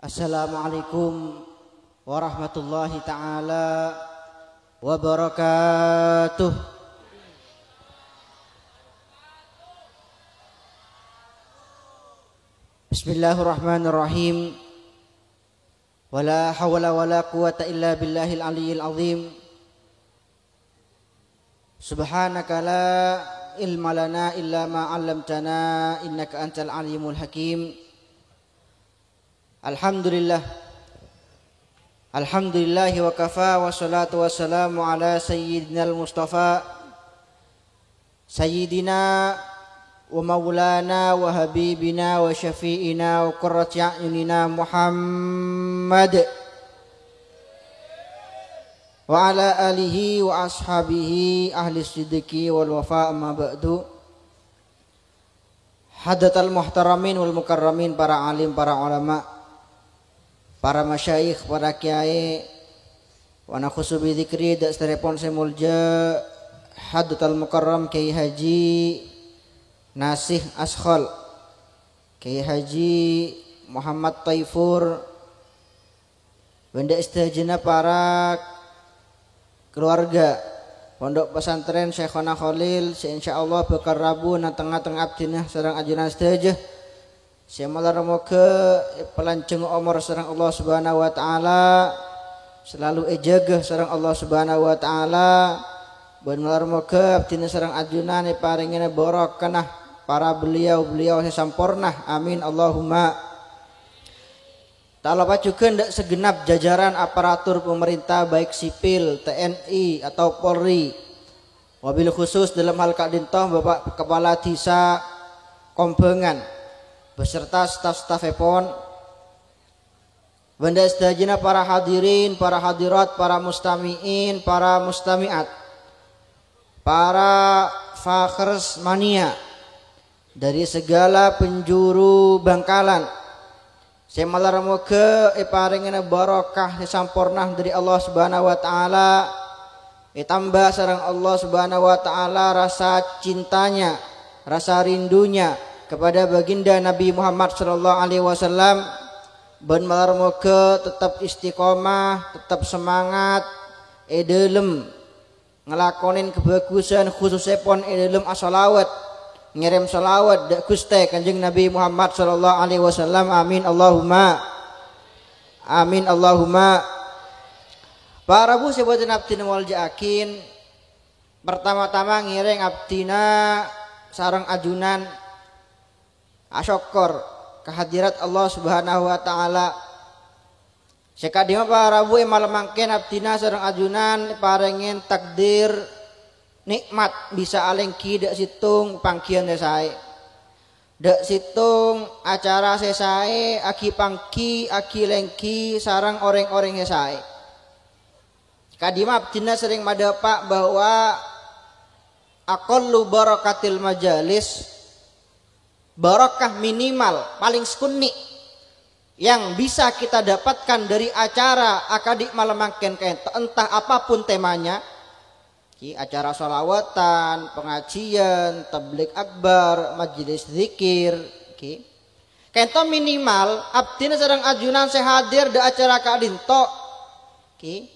Assalamualaikum warahmatullahi ta'ala wabarakatuh. Bismillahirrahmanirrahim. Wala hawla wala quwata illa billahil aliyyil azim. Subhanaka la ilma lana illa ma 'allamtana innaka antal alimul hakim. Alhamdulillah wa kafa wa salatu wa salamu ala sayyidina al-mustafa sayyidina wa maulana wa habibina wa syafi'ina wa qurrati a'yunina Muhammad wa ala alihi wa ashabihi ahli siddiqi wal wafa amma ba'du. Hadatal muhtaramin wal mukarramin, para alim, para ulama, para masyayikh, para kiai, wa nakhusu bi dzikri da strepon semulja Hadatul Mukarram Kiai Haji Nasih Askhal, Kiai Haji Muhammad Taifur, benda istajina para keluarga Pondok Pesantren Syekhona Khalil, insyaallah bakal Rabu na tengah-tengah abdinah sareng ajunan istajah Semalar moga pelanceng umur sareng Allah Subhanahu wa taala, selalu ejagah sareng Allah Subhanahu wa taala. Benar moga abdina sareng ajunan paringina barokah para beliau-beliau sampurna. Amin Allahumma. Tak lupa juga ndak segenap jajaran aparatur pemerintah baik sipil, TNI atau Polri. Wabil khusus dalam hal Kadintoh Bapak Kepala Desa Kombengan beserta staf-staf epon, benda sedajina para hadirin, para hadirat, para mustami'in, para mustami'at, para fakhers mania dari segala penjuru Bangkalan. Saya malar moga paringina barokah sampurnah dari Allah Subhanahu wa taala, tambah sareng Allah Subhanahu wa taala rasa cintanya, rasa rindunya kepada baginda Nabi Muhammad sallallahu alaihi wasallam. Ben malar moga tetap istiqomah, tetap semangat dalam ngelakonin kebagusan, khususnya pon dalam as-salawat, ngirim salawat dak Gusti Kanjeng Nabi Muhammad sallallahu alaihi wasallam. Amin Allahumma. Amin Allahumma. Para bu sebutin abdina wal jaakin, pertama-tama ngiring abdina sareng ajunan asyukur kehadirat Allah Subhanahu wa taala. Sekadima para rabu malam mangken abdina sareng ajunan paringin takdir nikmat bisa alengki dak situng pangkian sae. Dak situng acara sesae aki pangki aki lengki sareng oreng-oreng sae. Kadima abdina sering madapak bahwa aqallu barakatil majalis, barokah minimal paling sunni yang bisa kita dapatkan dari acara akadik malam mangken entah apapun temanya, acara sholawatan, pengajian, tabligh akbar, majelis zikir, kento minimal abdina sedang ajunan sehadir da acara kadinto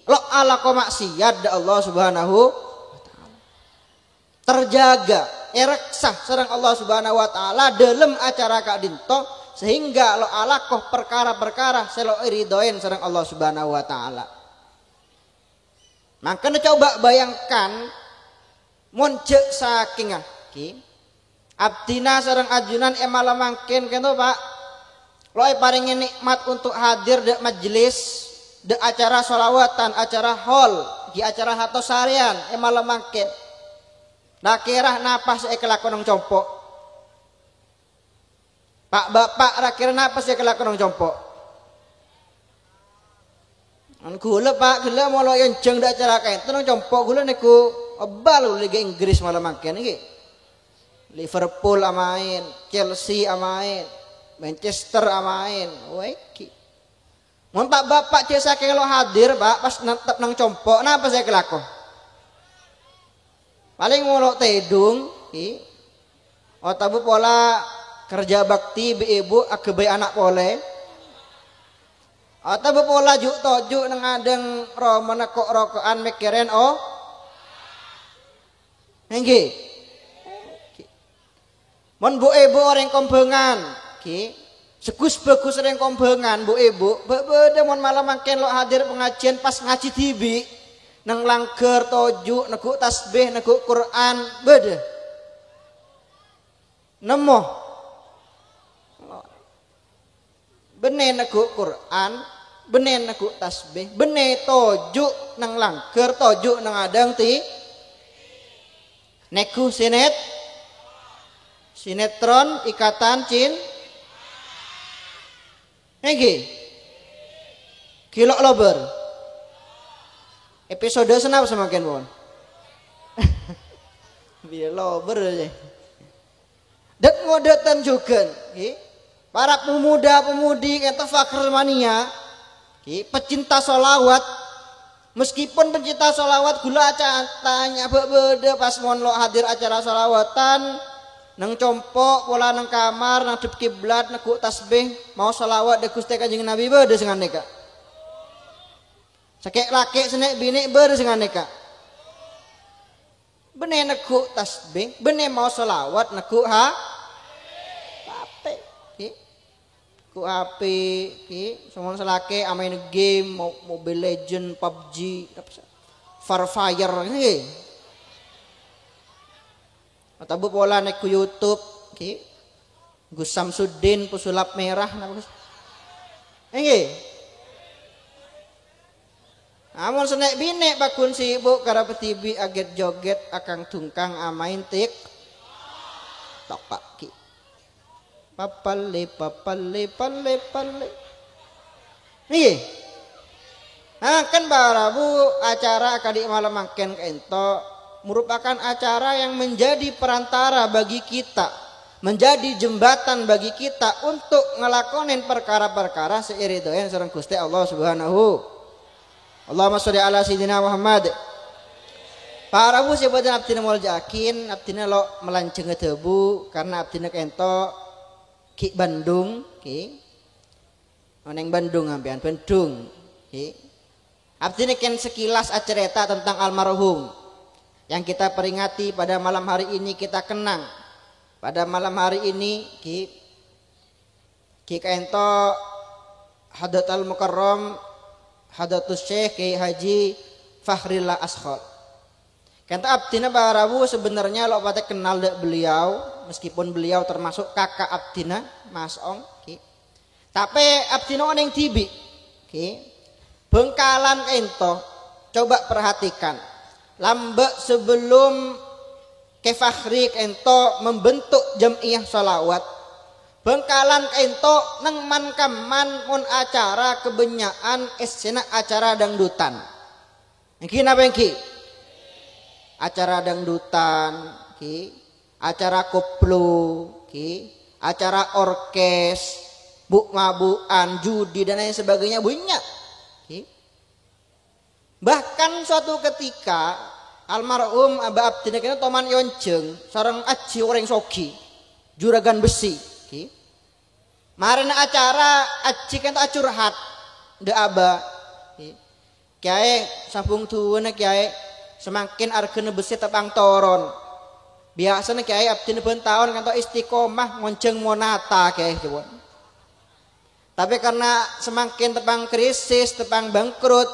lo ala maksiat da Allah Subhanahu wa taala terjaga ereksah sareng Allah Subhanahu wa taala dalam acara kadinto, sehingga lo alakoh perkara-perkara selo iridoin sareng Allah Subhanahu wa taala. Makanya coba bayangkan mun cek saking abdina sareng ajunan malam mangken kento Pak lo paringin nikmat untuk hadir de majelis de acara sholawatan, acara hall, di acara hatos harian malam mangken. Nah kira napa saya kelakon compok? Pak bapak rakira napa saya kelakon compok? Gula pak gula molo yang jeng dak acara kain tenang compok gula niku balu Liga Inggris malam mangken iki. Liverpool amain, Chelsea amain, Manchester amain, weki. Mun pak bapak cesa kelo hadir pak pas tetap nang compok, napa saya kelakon? Paling ngolok tedung, otabu pola kerja bakti be ibu akebe anak pole Atau bepola juk tojuk nang adeng roman kok rokokan mikirin oh. Nggih. Mon bu ibu orang kombengan, ki. Segus bagus orang kombengan bu ibu. Bede mon malam makin lo hadir pengajian pas ngaji tibi, nang langger tojuk, neguk tasbih, neguk Quran, bede. Nemo. Bene neguk Quran, bene neguk tasbih, bene tojuk nang langger, tojuk nang adang ti. Neku sinetron ikatan cin. Nggih. Kilok lober. Episode senap semakin pun. Biar lober aja. Dan ngodetan juga, para pemuda-pemudi kata fakir mania, pecinta solawat, meskipun pecinta solawat gula tanya beda pas mon lo hadir acara solawatan, nang compok pola nang kamar nang dep kiblat nekuk tasbih mau solawat de Gusti Kanjeng Nabi beda dengan neka. Sakek laki senek bini beda dengan neka. Bene nekuk tasbih, bene mau solawat nekuk ha HP, ku HP, semua selake amain game, Mobile Legend, PUBG, Far Fire, atau pola naik ke YouTube, Gus Samsudin pesulap merah, Amun senek bine bakun sibuk karena petibi aget joget akang tungkang amain tik topak ki papale nih kan barabu acara akadik malam makin ento merupakan acara yang menjadi perantara bagi kita, menjadi jembatan bagi kita untuk ngelakonin perkara-perkara seiridoyan sareng Gusti Allah Subhanahu. Allahumma sholli ala sayyidina Muhammad. Para bu sebutan abdina moal jakin, abdina lo melanceng tebu karena abdina kento ki Bandung, ki. Oneng Bandung ampian Bandung, ki. Abdina ken sekilas acerita tentang almarhum yang kita peringati pada malam hari ini, kita kenang pada malam hari ini, ki kento Hadatul Mukarram Hadatus Syekh Kiai Haji Fakhrillah Ashol. Kata abdina barabu sebenarnya lo pada kenal dek beliau, meskipun beliau termasuk kakak abdina Mas Ong. Tapi abdina oneng tibi, bengkalan ento. Coba perhatikan, lambe sebelum ke Fakhri ento membentuk jamiah salawat. Bengkalan ento neng man kaman mun acara kebenyaan esena acara dangdutan. Ki napa ki? Acara dangdutan, acara koplo, acara orkes, buk-mabuan, judi dan lain sebagainya banyak. Bahkan suatu ketika almarhum Abah Abdina kena toman yonceng sareng aji orang sogi juragan besi. Marina acara aji kento curhat de Abah. Kiai sampung tuwuna kiai semakin argene besi tepang toron. Biasanya kiai abdina ben taun kanto istiqomah ngonceng monata kiai kebon. Tapi karena semakin tepang krisis, tepang bangkrut,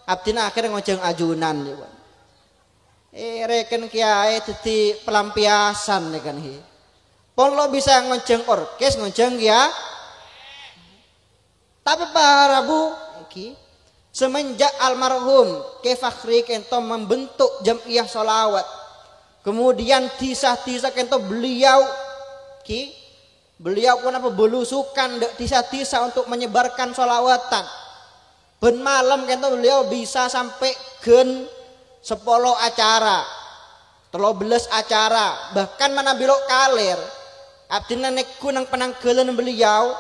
abdina akhirnya ngonceng ajunan kebon. Reken kiai dadi pelampiasan kan hi. Pon lo bisa ngonceng orkes, ngonceng ya. Tapi para bu, semenjak almarhum Kiai Fakhri kento membentuk jamiah solawat, kemudian tisah-tisah kento beliau, beliau pun apa belusukan tisah-tisah untuk menyebarkan solawatan. Ben malam kento beliau bisa sampai gen 10 acara, 13 acara, bahkan mana bilok kalir. Abdina neku nang penanggelan beliau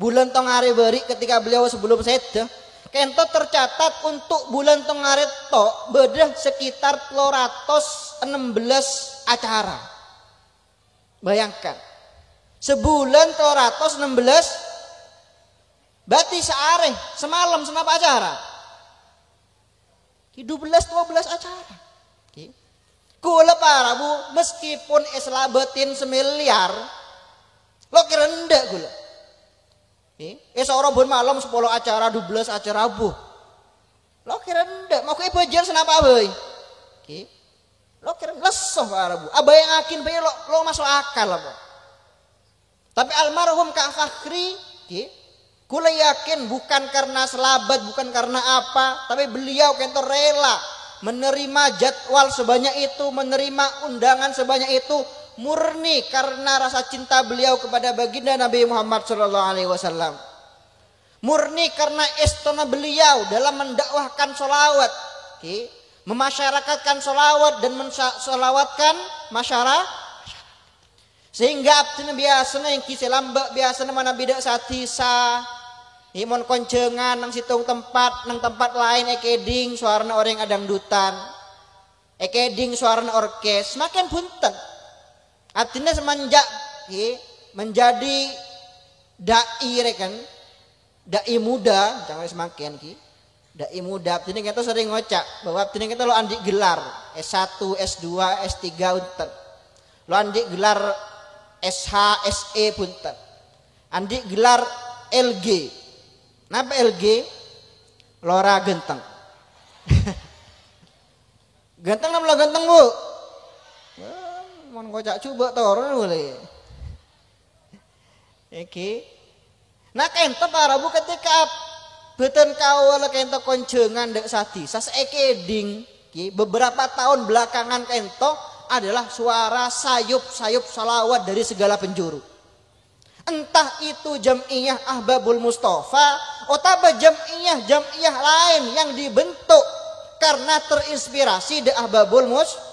bulan tong hari beri ketika beliau sebelum seda kento tercatat untuk bulan tong hari to bedah sekitar 316 acara. Bayangkan sebulan 316 Berarti seareh semalam senapa acara? 12-12 acara. Kula para bu, meskipun islabetin semiliar, lo kira ndak kula. Seorang bon malam 10 acara, 12 acara bu. Lo kira ndak, mau ke bajar senapa boy? Lo kira lesoh para bu. Abah yang akin bayi lo masuk akal apa? Tapi almarhum Kak Fakhri, kula yakin bukan karena selabat, bukan karena apa, tapi beliau kento rela menerima jadwal sebanyak itu, menerima undangan sebanyak itu murni karena rasa cinta beliau kepada baginda Nabi Muhammad SAW. Murni karena istana beliau dalam mendakwahkan sholawat, memasyarakatkan sholawat dan mensolawatkan masyarakat. Sehingga abdina biasanya yang kisah lambak biasanya mana bidak satisa imon koncengan nang situng tempat nang tempat lain ekeding suarana orang adang dutan ekeding suarana orkes makin punten abdina semenjak menjadi dai rekan dai muda jangan semakin dai muda abdina kita sering ngocak bahwa abdina kita lo andik gelar S1 S2 S3 unten lo andik gelar SH, SE punten. Andi gelar LG. Napa LG? Lora genteng. Genteng napa genteng bu? Mau ngocak coba turun boleh. Oke. Nah kento para bu ketika beten kawal kento koncengan dek sati. Sas ekeding. Beberapa tahun belakangan kento adalah suara sayup-sayup salawat dari segala penjuru. Entah itu jam'iyah Ahbabul Mustafa atau jam'iyah lain yang dibentuk karena terinspirasi dari Ahbabul Mustafa.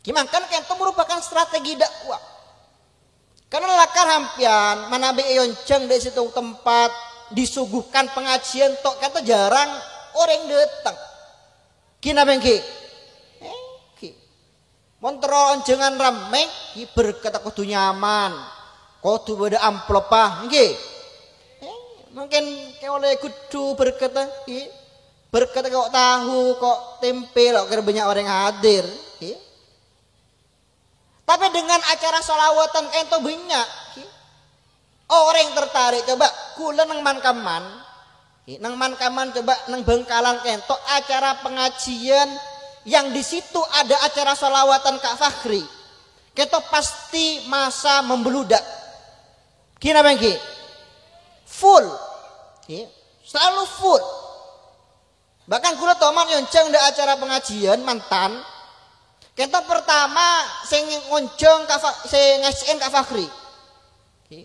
Gimana kan itu merupakan strategi dakwah. Karena lakar hampian manabe yonceng dari situ tempat disuguhkan pengajian tok kata jarang orang datang. Kina bengki. Montron jangan rame, berkata kudu nyaman, kudu beda amplopah, nggih. Mungkin kau oleh kudu berkata kok tahu, kok tempe, kok banyak orang hadir. Tapi dengan acara sholawatan ento banyak, orang yang tertarik coba kula nang mankaman coba nang Bengkalan kento acara pengajian. Yang di situ ada acara sholawatan Kak Fakhri, kita pasti masa membeludak. Kina bengki, full, selalu full. Bahkan kula toman yonceng di acara pengajian mantan, kita pertama sing ngonceng sing ngasihin Kak Fakhri,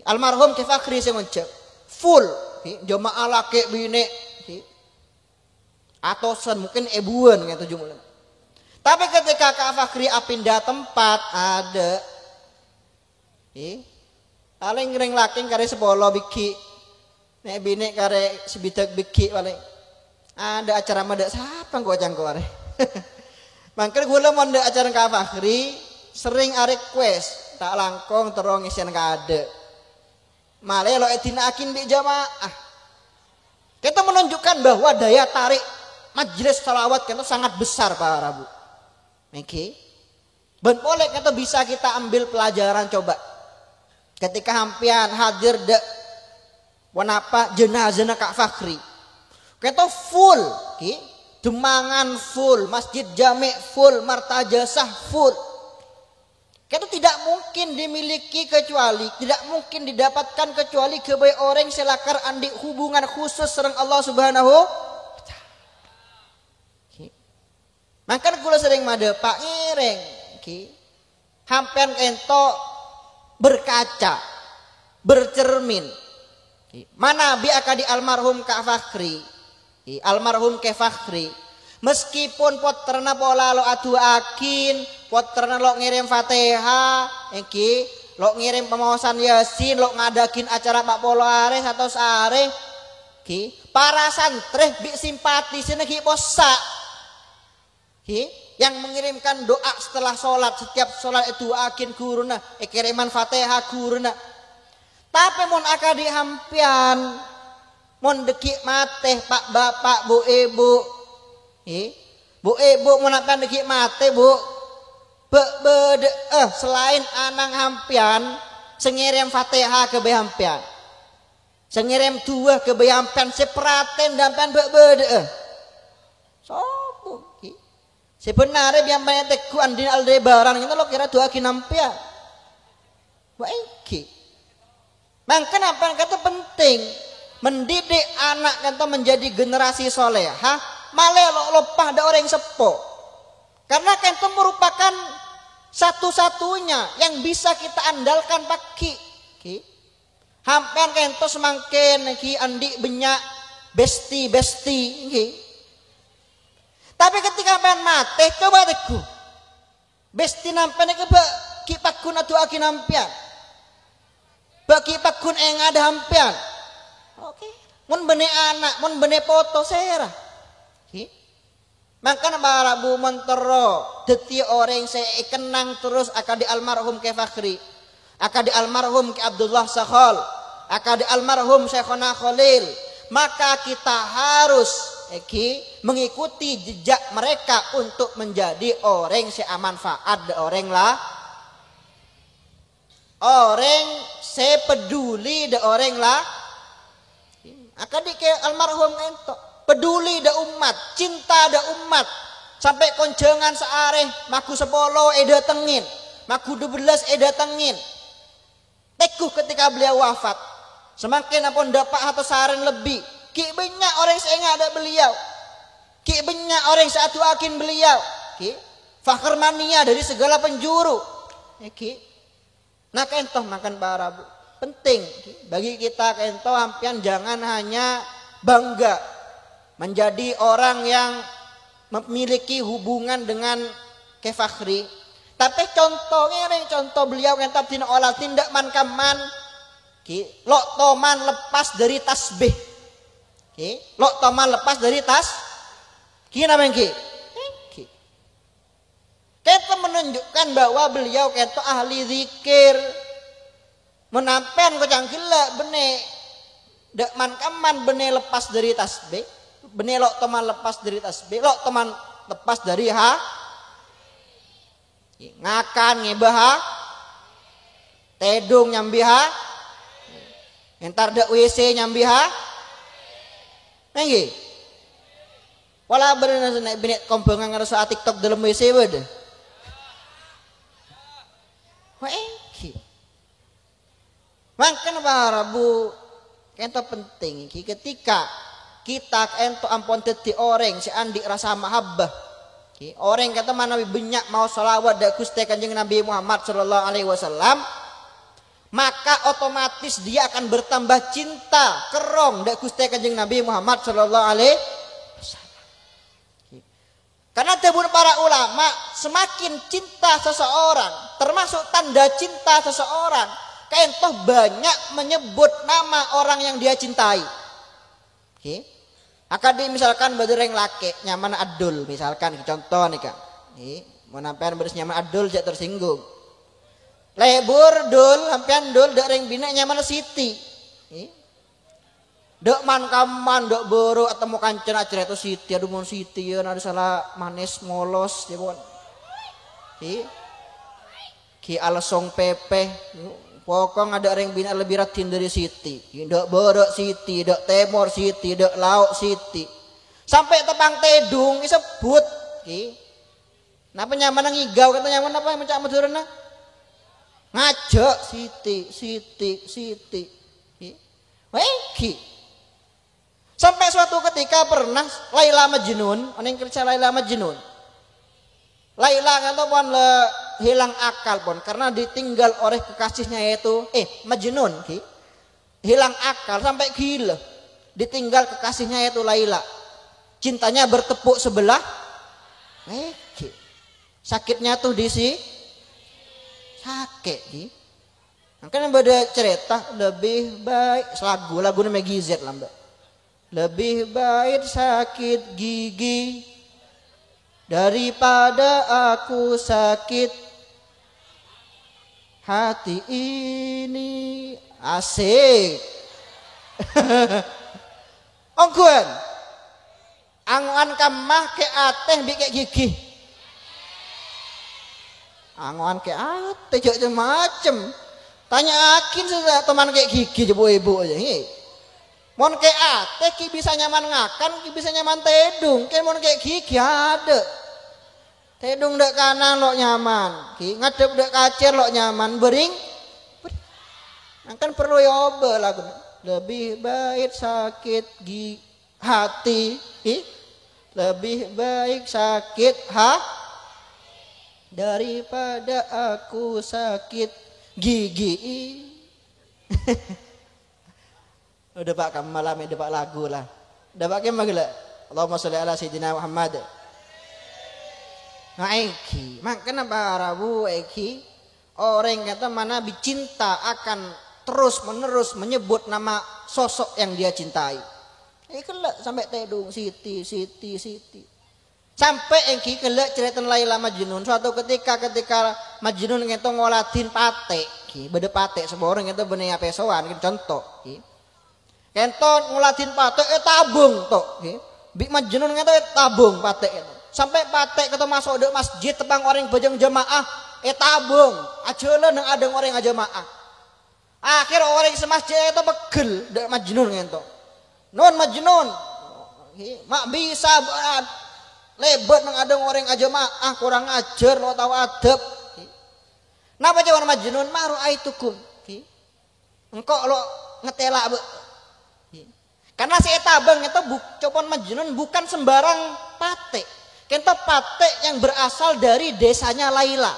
almarhum Kak Fakhri sing ngonceng, full, jamaah laki bini, atau mungkin ebuan gitu jumlah. Tapi ketika Kak Fakhri pindah tempat ada paling ngering laking kare 10 biki nek bini kare sebitak biki paling ada acara madak siapa gua cangkore. Mangker gula mau ada acara Kak Fakhri sering request tak langkong terong isian kade malah lo etinakin di jamaah. Kita menunjukkan bahwa daya tarik majelis salawat kita sangat besar para Rabu. Oke, ben boleh kata bisa kita ambil pelajaran coba. Ketika hampian hadir de wanapa jenazah Kak Fakhri, kita full, demangan full, masjid jami full, martajasah full. Kita tidak mungkin dimiliki kecuali, tidak mungkin didapatkan kecuali kebaik orang selakar andi hubungan khusus serang Allah Subhanahu. Maka kula sering made Pak Ireng hampian ento berkaca bercermin mana biaka di almarhum Kak Fakhri almarhum Kak Fakhri meskipun poterna pola lo adu akin poterna lo ngirim Fatihah lo ngirim pemawasan Yasin lo ngadakin acara Pak Polares atau sare para santri bi simpati sini posa yang mengirimkan doa setelah sholat setiap sholat itu akin kuruna kiriman Fatihah kuruna Tapi mun akadi hampian, mun dekik mate pak bapak bu ibu, bu ibu mun akan dekik mate bu, selain anang hampian, sengirim fatihah ke hampian, sengirim tuah ke hampian, seperaten dampan bede. Sopo ki? Sebenarnya biar banyak teku andin aldebaran itu lo kira dua kinampian, waiki. Makanya apa kata penting mendidik anak kata menjadi generasi solehah malah lopah ada orang sepo karena kan itu merupakan satu-satunya yang bisa kita andalkan paki hampir kan itu semakin ki andi banyak besti tapi ketika pengen mati coba teku besti nampaknya keba kipakun atau aki nampian bagi pakun ada hampian. Oke. Mun bene anak, mun bene foto serah. Maka para bu mentero deti orang saya kenang terus akadi almarhum ke Fakhri, akadi almarhum ke Abdullah Sakhal, akadi almarhum Syekhona Khalil. Maka kita harus mengikuti jejak mereka untuk menjadi orang seamanfaat orang lah. Orang saya peduli da orang lah akadik ke almarhum ento peduli da umat cinta da umat sampai konjengan seareh maku 10 datengin maku 12 datengin teguh ketika beliau wafat semakin apun dapat atau saran lebih ki banyak orang saya nggak ada beliau ki banyak orang satu akin beliau ki fakir mania dari segala penjuru ki. Nah kentoh makan barabu penting bagi kita kentoh hampian jangan hanya bangga menjadi orang yang memiliki hubungan dengan Fakhri tapi contoh beliau kentoh tina olah tindak man kaman lok toman lepas dari tasbih lok toman lepas dari tas kina mengki kita menunjukkan bahwa beliau itu ahli zikir menampen kocang gila bene dek man kaman bene lepas dari tasbih bene lok teman lepas dari tasbih lok teman lepas dari ngakan ngebaha tedung nyambiha entar dek WC nyambiha nenggi wala bener naik benet kompengan ngerasa TikTok dalam WC bede Mangken para bu kento penting ketika kita ento ampun teti orang si andi rasa mahabbah orang kata mana banyak mau salawat da Gusti Kanjeng Nabi Muhammad sallallahu alaihi wasallam maka otomatis dia akan bertambah cinta kerong da Gusti Kanjeng Nabi Muhammad sallallahu alaihi wasallam karena tebun para ulama semakin cinta seseorang termasuk tanda cinta seseorang kentoh banyak menyebut nama orang yang dia cintai. Akadi misalkan badereng laki nyaman adul misalkan contoh nih kan. Mau nampian beres nyaman adul jak tersinggung. Lebur dul hampian dul dek reng bina nyaman siti. Dek man kaman dek boro atau mau kancan acara itu siti aduh mau siti ya ada salah manis molos ya bon. Ki alasong pepe. Pokok ada orang bina lebih ratin dari siti. Dok borok siti, dok temor siti, dok lauk siti. Sampai tepang tedung disebut. Napa nyaman ngigau kata nyaman apa mencak madurana? Ngajak siti. Weki. Sampai suatu ketika pernah Laila Majnun, orang kerja Laila Majnun. Laila kata pun hilang akal pun karena ditinggal oleh kekasihnya yaitu Majnun hilang akal sampai gila ditinggal kekasihnya yaitu Laila cintanya bertepuk sebelah sakitnya tuh di si sakit makanya beda cerita lebih baik lagu namanya Gizet lah mbak lebih baik sakit gigi daripada aku sakit hati ini Asik. Ongguan. Angoan kamah ke ateh bi ke gigi. Angoan ke ateh jok macem. Tanya akin sudah teman ke gigi jebo ibu aja. Mon ke ateh ki bisa nyaman ngakan, ki bisa nyaman tedung. Ki mon ke gigi ada. Tedung dek kanan lo nyaman, ki ngadep dek kacer lo nyaman, bering. Kan perlu yoba lah. Lebih baik sakit hati, lebih baik sakit daripada aku sakit gigi. Udah pak kamu malam udah pak lagu lah. Udah pak kemana gila? Allahumma sholli ala sayyidina Muhammad. Nah eki, makanya Pak Rabu eki orang kata mana bicinta akan terus menerus menyebut nama sosok yang dia cintai. Kelak sampai tedung Siti. Sampai engki kelak cerita Laila Majnun. Suatu ketika Majnun itu ngolatin pate, beda pate sebuah orang itu bener apa sowan contoh. Kento ngolatin pate tabung tok. Bik Majnun itu tabung pate itu. Sampai pate kita masuk ke masjid tepang orang bajang jamaah tabung. Aja nang ada orang jamaah. Akhir orang semasjid itu begel dek Majnun gitu. Non Majnun, mak bisa lebat nang ada orang aja mak kurang ajar lo tahu adab. Napa jawan Majnun maru aitukum. Engkau lo ngetela be. Karena si etabang itu copon Majnun bukan sembarang pate. Kento pate yang berasal dari desanya Laila.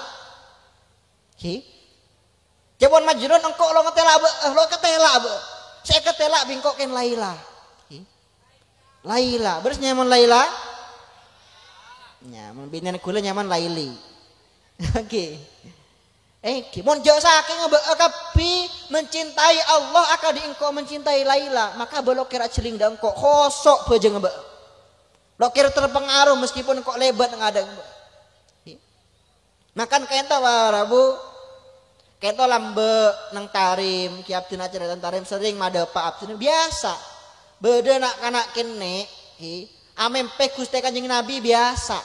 Jawab Majnun engkau lo ketela be. Saya ketela bingkok ken Laila. Laila, beres nyaman Laila? Nyaman binian kula nyaman Laili. Oke. Mon jauh saking kapi mencintai Allah akan diengkau mencintai Laila, maka belokir celing dan engkau kosok bejeng be. Lokir terpengaruh meskipun engkau lebat ngada be. Makan kenta Rabu kento lambe nang tarim kiap tina cerita tarim sering mada pak absen biasa beda nak kanak kene amempe Gusti Kanjeng Nabi biasa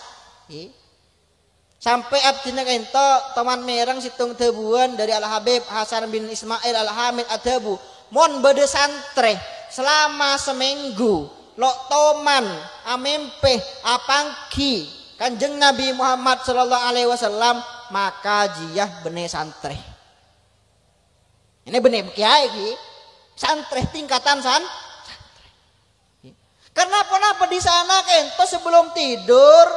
sampai abdina kento teman merang situng tebuan dari Al Habib Hasan bin Ismail Al Hamid Adabu mon beda santre selama seminggu lo toman amempe apangki Kanjeng Nabi Muhammad sallallahu alaihi wasallam maka jiyah bene santre. Ini benar kiai santri tingkatan santri. Kenapa di sana kento sebelum tidur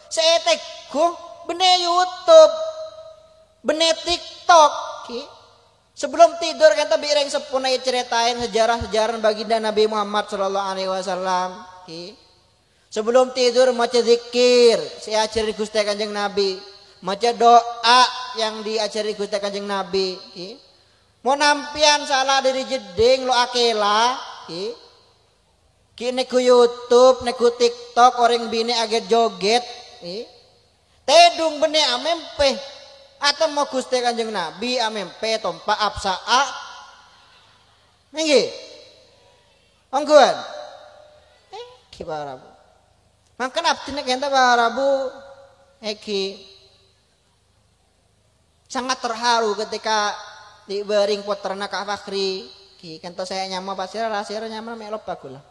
saya teguh benar YouTube, benar TikTok. Sebelum tidur kento bireng sepuna ceritain sejarah baginda Nabi Muhammad sallallahu alaihi wasallam. Sebelum tidur maca zikir, saya ajari Gusti Kanjeng Nabi, maca doa yang diajari Gusti Kanjeng Nabi. Mau nampian salah dari jeding lo akela kini ku YouTube neku TikTok orang bini aget joget tedung bene amempe atau mau Gusti Kanjeng Nabi amempe tompa absaa nggih ongguan kibarabu makan abdine kenta barabu sangat terharu ketika di bering puterna Kak Fakri kento saya nyama pasir nyama melop bagulah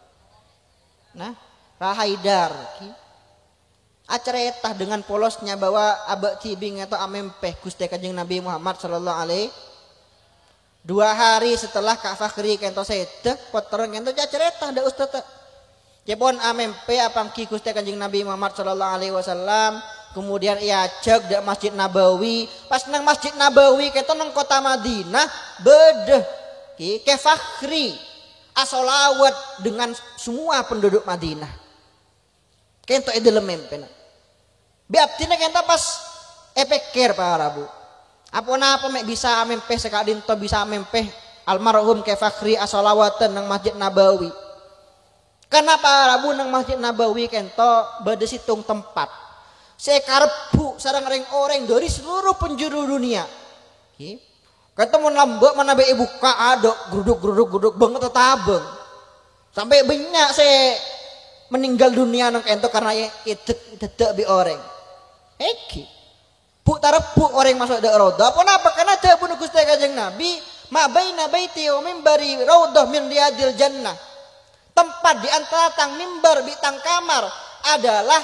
nah Rahaidar acara etah dengan polosnya bahwa abak tibing atau amempeh Gusti Kanjeng Nabi Muhammad sallallahu alaihi 2 hari setelah Kak Fakri kento sedah puteran kento acara etah da ustaz jepon amempeh apangki Gusti Kanjeng Nabi Muhammad sallallahu alaihi wasallam. Kemudian ia cek di Masjid Nabawi. Pas nang Masjid Nabawi kita nang kota Madinah bedeh ke Fakri asolawat dengan semua penduduk Madinah. Kento ide lemempen. Biaptina kenta pas epekir Pak Rabu. Apa mek bisa amempeh sekadin to bisa amempeh almarhum ke Fakri asolawatan nang Masjid Nabawi. Kenapa Rabu nang Masjid Nabawi kento bede situng tempat. Saya karpu sarang orang dari seluruh penjuru dunia. Ketemu lambek mana be buka aduk geruduk banget tabeng. Sampai banyak saya meninggal dunia nang ento karena itu dedek bi orang. Eki. Bu tarepuk orang masuk ke raudah. Kenapa? Karena dia bunuh Gusti Kanjeng Nabi, ma baina baiti wa mimbari raudah min riyadil jannah. Tempat di antara tang mimbar bi tang kamar adalah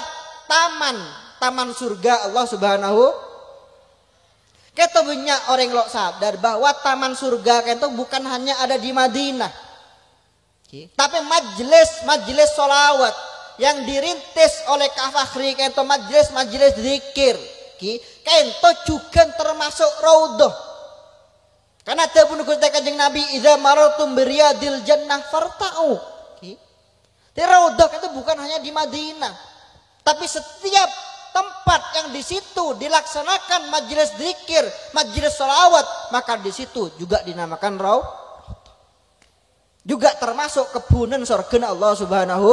taman surga Allah Subhanahu. Kita banyak orang lo sadar bahwa taman surga itu bukan hanya ada di Madinah, tapi majelis solawat yang dirintis oleh Kafakhri itu majelis zikir, itu juga termasuk raudhah. Karena ada bunuh Gusti Kanjeng Nabi, idza marartum biriyadil jannah farta'u. Di raudhah itu bukan hanya di Madinah, tapi setiap tempat yang di situ dilaksanakan majelis zikir, majelis sholawat, maka di situ juga dinamakan raudhah. Juga termasuk kebunan surga Allah Subhanahu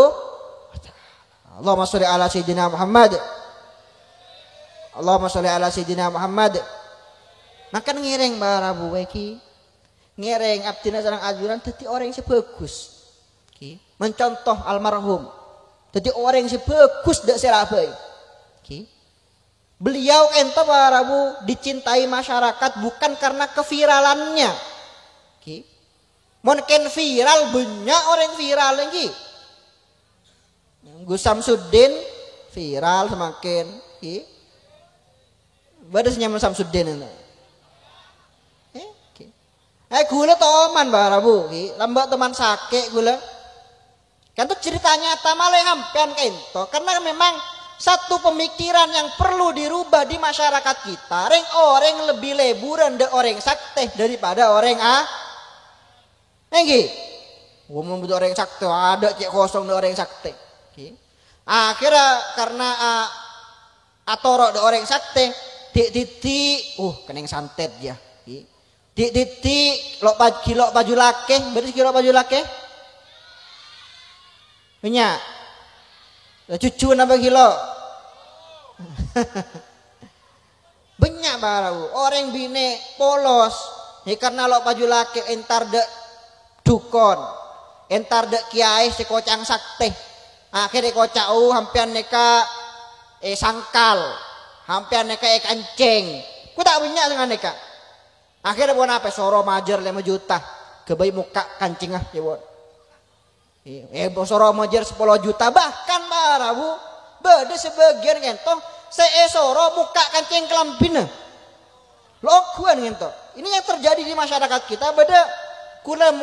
wa taala. Allahumma sholli ala sayyidina Muhammad. Allahumma sholli ala sayyidina Muhammad. Maka ngiring barabu iki. Ngiring abdina sareng ajuran dadi orang yang bagus. Mencontoh almarhum. Dadi orang yang bagus dak serabai. Beliau ento barabu dicintai masyarakat bukan karena keviralannya. Mungkin viral banyak orang viral lagi. Gus Samsudin viral semakin. Badasnya Samsudin itu. Gula teman barabu, lambak teman sakit gula. Kan itu ceritanya tamale hampian kento karena memang satu pemikiran yang perlu dirubah di masyarakat kita. Orang lebih leburan de orang sakti daripada orang Nenggi, ngomong betul orang sakti ada cek kosong de orang sakti. Akhirnya karena atoro de orang sakti, titik, keneng santet ya. Titik kilo baju lake, berarti kilo baju lake? Punya. Cucu nambah kilo. Banyak baru orang bine polos. Karena lo baju laki entar de dukon, entar de kiai si kocang sakti. Akhirnya kocau hampian neka sangkal, hampian neka kancing. Ku tak banyak dengan neka. Akhirnya buat apa? Soro majer 5 juta, kebayi muka kancing ya buat. Soro majer 10 juta bahkan barabu beda sebagian gento soro muka kancing kelambina lokuan gento. Ini yang terjadi di masyarakat kita. Beda kula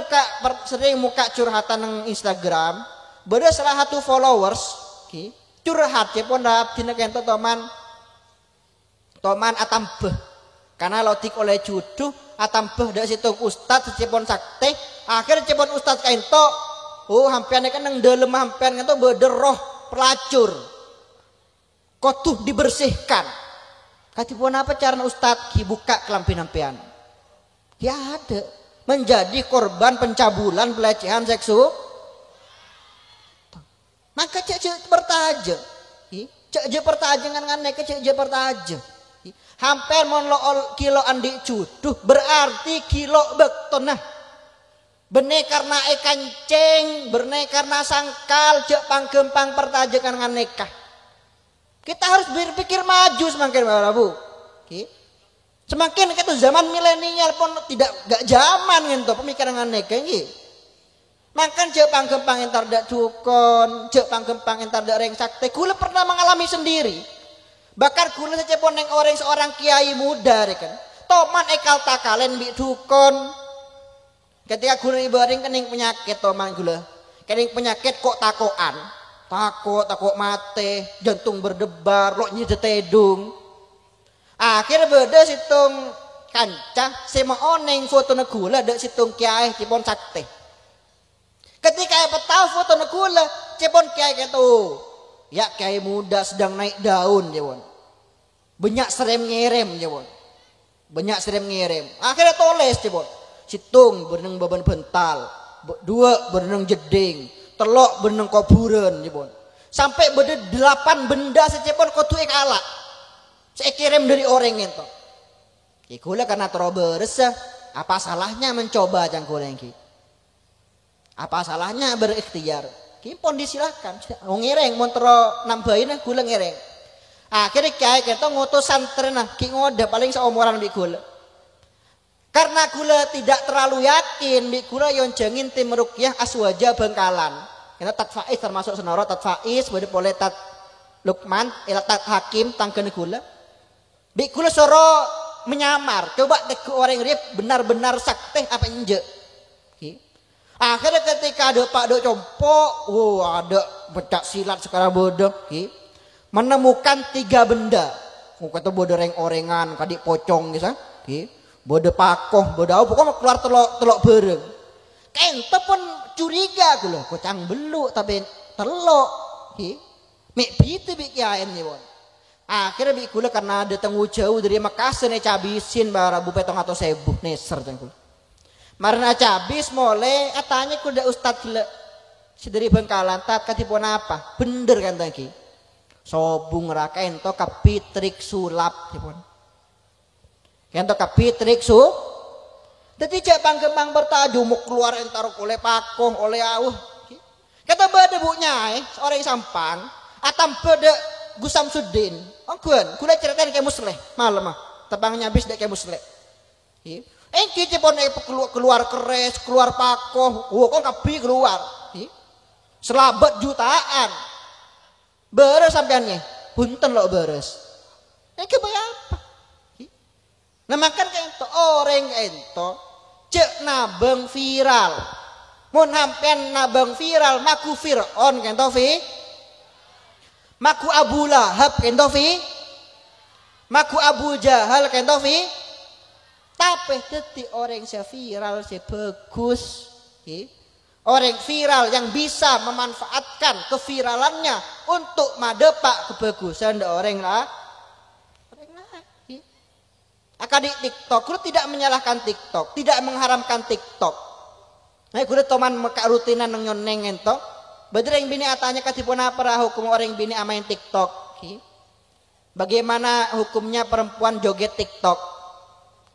sering muka curhatan ng Instagram, beda salah satu followers curhat ya pun dap tina gento toman atambeh karena lotik oleh cucu atambeh dari situ ustad cepon sakte. Akhirnya cepon ustad kaento hampiannya kan yang dalam hampian itu berderoh pelacur kotuh dibersihkan. Katipun apa cara ustad buka kelampin hampian ya ada menjadi korban pencabulan pelecehan seksual. Maka cek bertaja cek bertaja dengan neka cek bertaja hampian mon lo kilo andi cutuh berarti kilo bektonah. Benih karena kancing, benih karena sangkal, cek panggempang pertajakan dengan nekah. Kita harus berpikir maju semakin barabu. Semakin itu zaman milenial pun gak zaman gitu pemikiran dengan nekah ini. Makan cek panggempang entar dak dukon, cek panggempang entar dak reng sakti. Kula pernah mengalami sendiri. Bahkan kula secepon neng orang seorang kiai muda kan. Toman ekal takalen bi dukon. Ketika gula ibaring kening penyakit toman gula, kening penyakit kok takoan, takut mate, jantung berdebar, lo nyedetedung. Akhirnya beda situng kancah, sema oneng foto negula ada situng kiai cipon sakti. Ketika apa tahu foto negula, cipon kiai gitu, ya kiai muda sedang naik daun jawon, banyak serem ngerem jawon, banyak serem ngerem. Akhirnya toles cipon. Situng berenang beban bental, 2 berenang jeding, telok berenang kuburan jebon. Sampai beda 8 benda secepon kotu kalah. Saya kirim dari orang itu. Ikula karena terobos Apa salahnya mencoba cangkuleng ki? Apa salahnya berikhtiar? Ki pun disilahkan. Wong ngereng montro nambahin gula ngereng. Akhirnya kiai kita ngutus santri nah ki ngoda paling seumuran bi gula. Karena gula tidak terlalu yakin bi gula yon jengin tim rukyah aswaja Bengkalan. Kita tat faiz termasuk senoro tat faiz boleh boleh tat Lukman ila tat hakim tangken gula. Bi gula soro menyamar. Coba dek orang rip benar-benar sakti apa inje. Akhirnya ketika ada Pak Dok Compok, ada becak silat sekarang bodoh, menemukan 3 benda. Kata bodoh reng-orengan, kadik pocong gitu, bodoh pakoh, bodoh pokoknya keluar telok bereng. Kente pun curiga gitu loh, kocang beluk tapi telok, mek bitu bikiain nih bon. Akhirnya bikula karena ada tenggu jauh dari Makassar nih cabisin barabu petong atau sebuh neser cangkul. Marna cabis mulai katanya kuda ustad gila sedari Bengkalan tat katipun apa bener kan tadi sobung raka ento kapitrik sulap tipun ento kapitrik su jadi cak panggembang bertaju mau keluar entar oleh pakoh oleh awuh kata bade bunya seorang sampang atam bade Gusam Sudin ongkuan kula ceritain kayak musleh malam mah tebangnya habis dek kayak musleh engki cepon keluar keres, keluar pakoh, kok kapi keluar. Selabat jutaan. Beres sampeannya. Punten lo beres. Engki apa? Nah makan ento orang ento cek nabeng viral. Mun hampean nabeng viral maku Fir'aun kento fi. Maku Abu Lahab kento fi. Maku Abu Jahal kento fi. Tapi detik orang viral bagus, orang viral yang bisa memanfaatkan keviralannya untuk madepak kebagusan orang lah. Akadik TikTok, lu tidak menyalahkan TikTok, tidak mengharamkan TikTok. Nah, gue teman meka rutinan nyoneng ento. Badre yang bini atanya katipun apa hukum orang bini amain TikTok? Bagaimana hukumnya perempuan joget TikTok?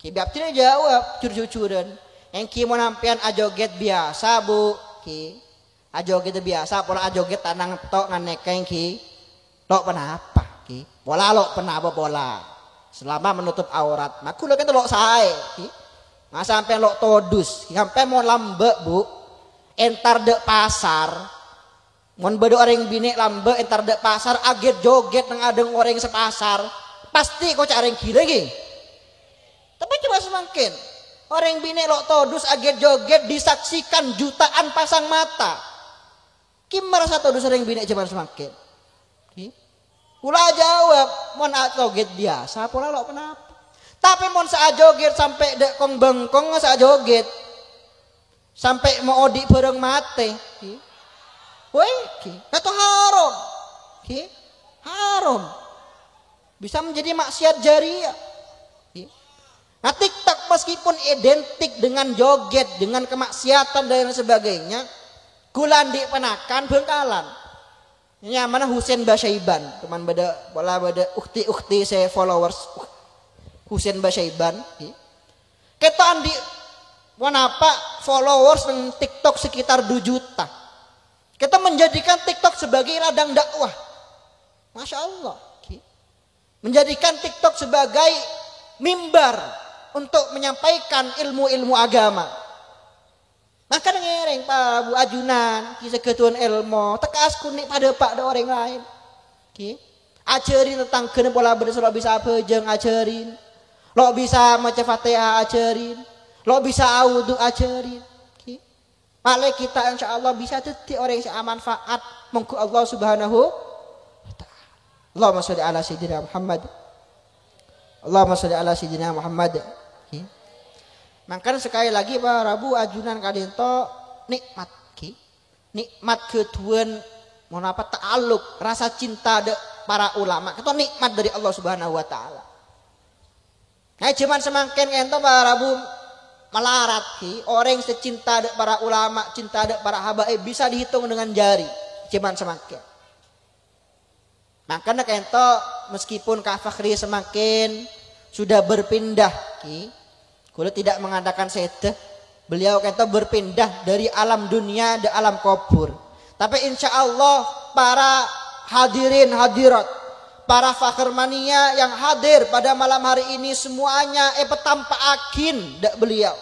Kibiap tidak jawab cur-curan. Yang ki mau nampian ajoget biasa bu, ki ajoget biasa, pola ajoget tanang tok nganekeng ki, lo penapa ki, pola lo penapa pola, selama menutup aurat, maku lo kan lo sae, ki, nggak sampai lo todus, sampai mau lambe bu, entar dek pasar, mau bedo orang bini lambe entar dek pasar, aget joget nang adeng orang sepasar, pasti kau cari gila ki. Tapi coba semakin orang bini lo todus aget joget disaksikan jutaan pasang mata. Kim merasa todus orang bini coba semakin. Pula jawab mon joget biasa pula lo kenapa? Tapi mon saat joget sampai dek kong bengkong saat joget sampai mau odi bareng mate. Woi, itu haram. Haram. Bisa menjadi maksiat jariah. Nah TikTok meskipun identik dengan joget, dengan kemaksiatan dan sebagainya, kulan di penakan Bengkalan. Ini mana Husain Basyaiban, teman beda bola beda ukti saya followers Husain Basyaiban. Kita andi apa followers dengan TikTok sekitar 2 juta. Kita menjadikan TikTok sebagai ladang dakwah. Masya Allah. Menjadikan TikTok sebagai mimbar untuk menyampaikan ilmu-ilmu agama. Maka ngereng Pak Bu Ajunan, kisah ketuan ilmu, tekas kunik pada Pak ada orang lain. Ajarin tentang kena pola berdasar lo bisa apa jeng ajarin. Lo bisa maca Fatihah ajarin. Lo bisa audu ajarin. Malah kita insya Allah bisa detik orang yang manfaat mengku Allah Subhanahu wa ta'ala. Allahumma sholli ala sayyidina Muhammad. Allahumma sholli ala sayyidina Muhammad. Maka sekali lagi Pak Rabu Ajunan kadento nikmat nikmat ketuan mau apa ta'aluk rasa cinta de para ulama itu nikmat dari Allah Subhanahu wa taala. Nah cuman semakin ento Pak Rabu melarat orang yang secinta de para ulama, cinta de para habaib bisa dihitung dengan jari cuman semakin. Makanya ento meskipun Kak Fakhri semakin sudah berpindah Kula tidak mengadakan sedeh. Beliau kata berpindah dari alam dunia ke alam kubur. Tapi insya Allah para hadirin hadirat, para fakir mania yang hadir pada malam hari ini semuanya petampaakin dak beliau.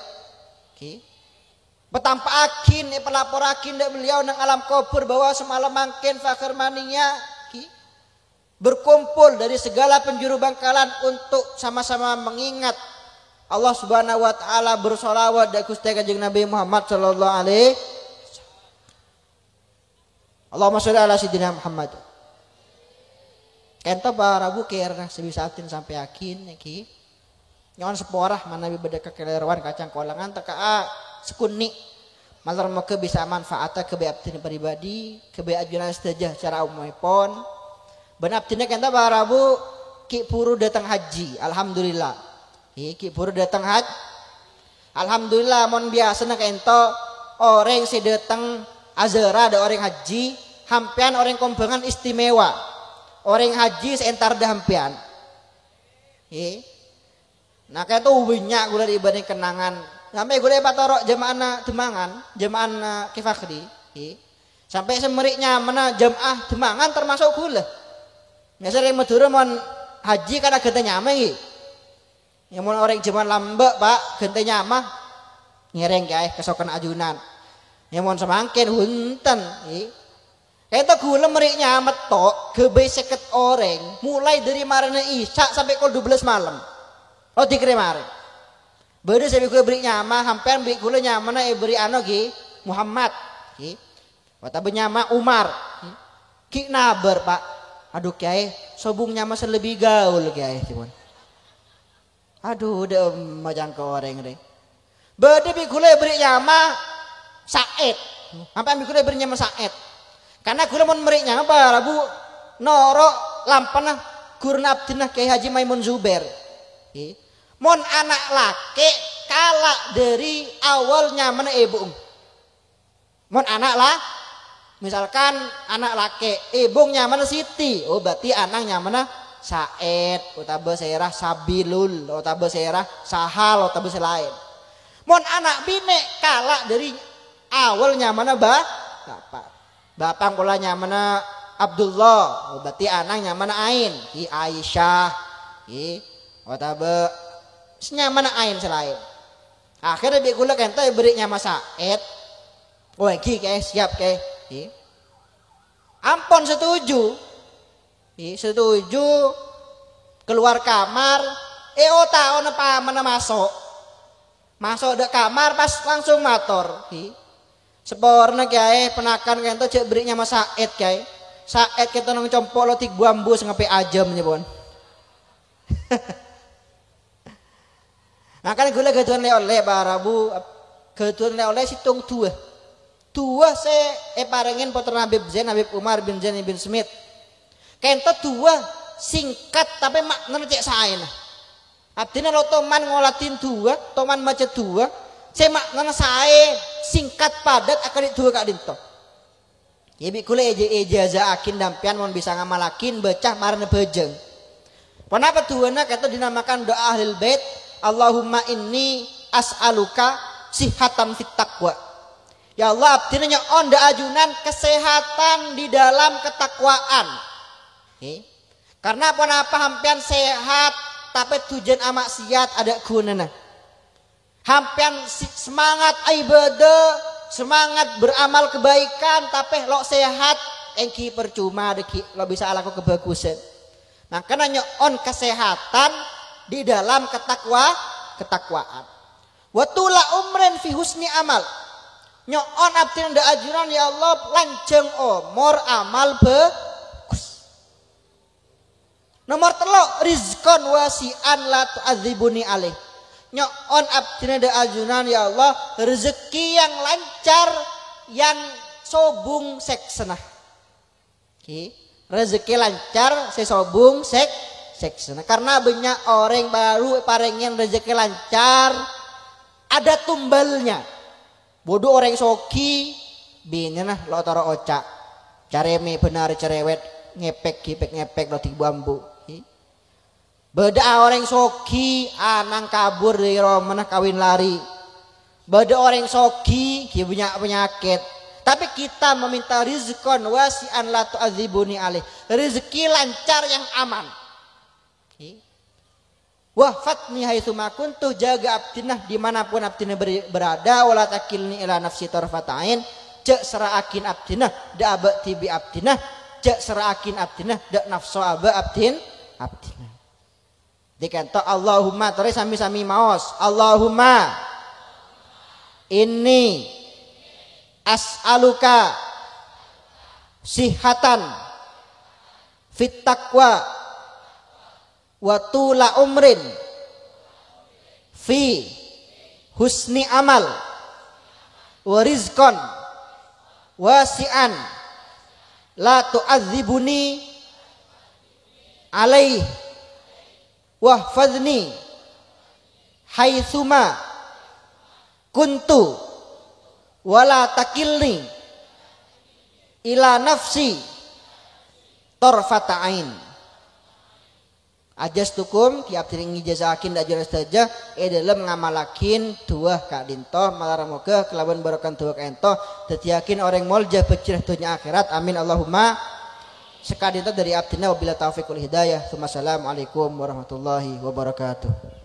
Okay. Petampaakin pelaporakin dak beliau nang alam kubur bahwa semalam mangkin fakir mania berkumpul dari segala penjuru bangkalan untuk sama-sama mengingat Allah Subhanahu wa taala, bersolawat da Gusti Kanjeng Nabi Muhammad sallallahu alaihi. Allahumma sholli ala sayyidina Muhammad. Kento barabu kerna sebisa atin sampai yakin iki. Nyon seporah manawi beda kekeleruan kacang kolangan teka sekuni. Malar moga bisa manfaatnya kebe abdina pribadi, kebe ajunan sedajah cara umumipun. Ben abdina kento barabu ki puru datang haji, alhamdulillah. Ki puru datang haji. Alhamdulillah mon biasa na kento orang si datang azara ada orang haji, hampian orang kombangan istimewa. Orang haji seentar dah hampian. Nah kayak tuh banyak gula dibanding kenangan. Sampai gula patorok jemaah Demangan, jemaah Kifakri. Sampai semeriknya mana jemaah Demangan termasuk gula. Biasanya Madura mon haji kan agak nyamai. Yang mau orang jemaah Lambek pak gentenya mah ngereng guys kesokan ajunan. Yang mau semangkin hunten. Kita gula meriknya metok kebe seket orang mulai dari marana isya sampai kol 12 malam. Oh dikira mare. Beda sampai gula beri nyama hampir beri gula nyama na beri ano ki Muhammad. Wata benyama Umar. Ki naber pak. Aduh kiai sobung nyama selebih gaul kiai cuman. Aduh udah macam ke orang deh. Beda bikule beri nyama Said. Sampai bikule beri nyama Said. Karena gula mon beri nyama Rabu Noro lampana gurna abdinah Kiai Haji Maimun Zubair. Mon anak laki kalak dari awalnya mana ibu. Mon anak lah. Misalkan anak laki ibunya mana Siti. Oh berarti anaknya mana Said, utabe serah Sabilul, utabe serah Sahal, utabe selain. Mon anak bine kalak dari awalnya mana bapak. Bapak kolanya mana Abdullah, berarti anaknya mana Ain, ki Aisyah, ki utabe mana Ain selain. Akhirnya bikula kento beri nyama Said. Oh ki kayak siap kayak. Ampun setuju. Setuju keluar kamar tahu apa mana masuk dek kamar pas langsung motor seporna kiai penakan kento cek berinya mas Said kiai Said kita nang compok lo tik bambu sengape ajam nyebon. Nah kan gula ketuan oleh barabu ketuan oleh situng tua se parengin putra Habib Zain Habib Umar bin Zain bin Smith. Kento tua singkat tapi maknanya cek sain. Abdina lo toman ngolatin tua, toman macet tua, saya maknanya sain singkat padat akan itu kak dinto. Ya bikule eja akin dampian mon bisa ngamalakin becah marane bejeng. Kenapa tuana kata dinamakan doa ahlul bait? Allahumma inni as'aluka sihatan fit taqwa. Ya Allah abdina nyon da ajunan kesehatan di dalam ketakwaan. Karena apa hampian sehat tapi tujuan amaksiat ada gunanya. Hampian semangat ibadah, semangat beramal kebaikan tapi lo sehat engki percuma deki lo bisa laku kebagusan. Nah karena nyon kesehatan di dalam ketakwaan. Watula umren fi husni amal. Nyon abdin da ajuran ya Allah lanjeng umur amal Nomor telo rizkon wasi'an la tu'adzibuni alaih. Nyon abdina da ajunan ya Allah rezeki yang lancar yang sobung seksena. Rezeki lancar sesobung seksena. Karena banyak orang baru parengin rezeki lancar ada tumbalnya. Bodoh orang soki bina nah lo taro oca. Careme benar cerewet ngepek lo ti bambu. Beda orang soki anang kabur dari romana kawin lari. Beda orang soki dia punya penyakit. Tapi kita meminta rizqan wasi'an la tu'adzibuni alaih. Rezeki lancar yang aman. Wahfatni haitsu ma kuntu, jaga abdinah dimanapun abdinah berada, wala takilni ila nafsi tarfatain, cek seraakin abdinah da aba tibi abdinah, cek seraakin abdinah da nafsu aba abdinah. Dikanto Allahumma terus sami-sami maos, Allahumma inni as'aluka sihatan fit taqwa wa tula umrin fi husni amal wa rizqan wasi'an la tu'adzibuni alaih wahfadni haitsuma kuntu wala takilni ila nafsi tarfata ain. Ajastukum ki abdi ngijazakin da jelas saja dalam ngamalakin tuah ka dintoh malaramoga kelawan barokan tuah ka ento tetiakin orang molja pecirah dunia akhirat. Amin Allahumma. Sekadinto dari abdina wabila taufiq wal hidayah. Assalamualaikum warahmatullahi wabarakatuh.